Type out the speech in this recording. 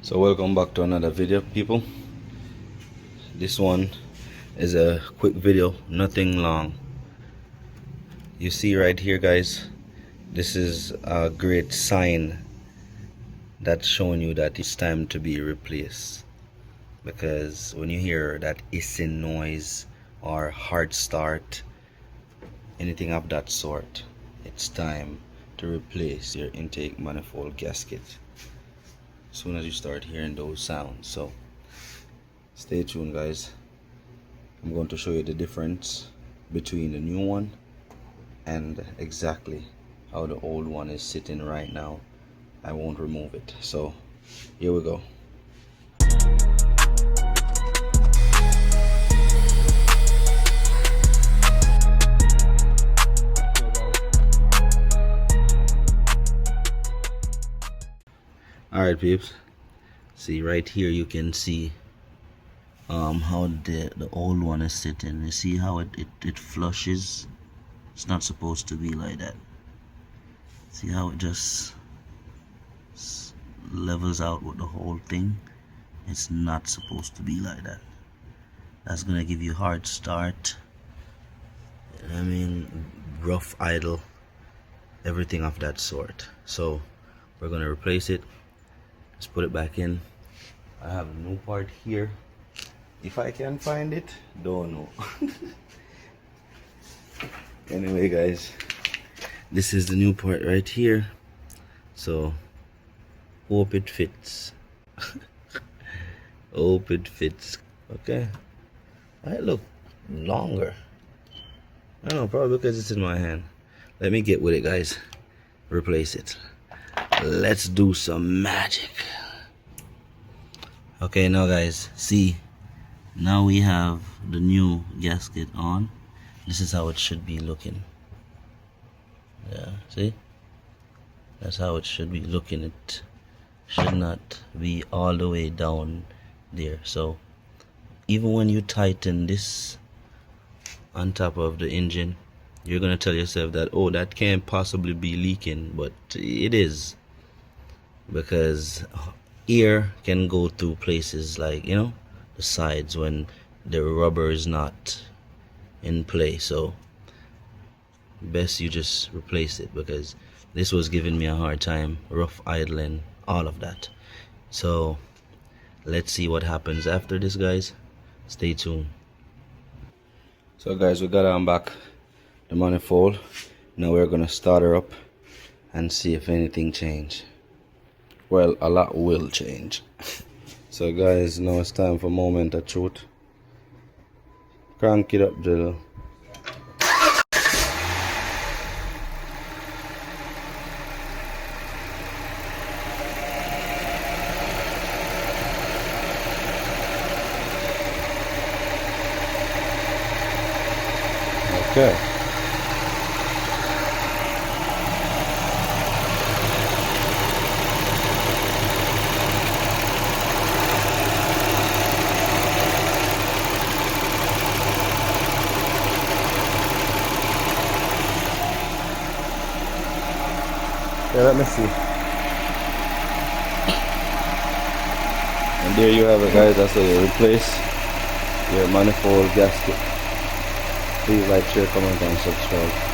So welcome back to another video, people. This one is a quick video, nothing long. You see right here, guys, this is a great sign that's showing you that it's time to be replaced, because when you hear that hissing noise or hard start, anything of that sort, it's time to replace your intake manifold gasket as soon as you start hearing those sounds. So stay tuned, guys. I'm going to show you the difference between the new one and exactly how the old one is sitting right now. I won't remove it. So here we go. Alright, peeps, see right here you can see how the old one is sitting. You see how it flushes? It's not supposed to be like that. See how it just levels out with the whole thing? It's not supposed to be like that. That's gonna give you a hard start, I mean rough idle, everything of that sort. So we're gonna replace it. Let's put it back in. I have a new part here. If I can find it, don't know. Anyway, guys, this is the new part right here. So hope it fits. Hope it fits. Okay. I look longer. I don't know, probably because it's in my hand. Let me get with it, guys. Replace it. Let's do some magic. Okay, now guys, see, now we have the new gasket on. This is how it should be looking. Yeah, see, that's how it should be looking. It should not be all the way down there. So even when you tighten this on top of the engine, you're gonna tell yourself that, oh, that can't possibly be leaking, but it is, because air can go through places like, you know, the sides when the rubber is not in play. So best you just replace it, because this was giving me a hard time, rough idling, all of that. So let's see what happens after this, guys. Stay tuned. So guys, we got on back the manifold. Now we're gonna start her up and see if anything changed. Well, a lot will change. So guys, now it's time for moment of truth. Crank it up, Jill. Okay. Yeah, let me see. And there you have it, guys. That's how you replace your manifold gasket. Please like, share, comment, and subscribe.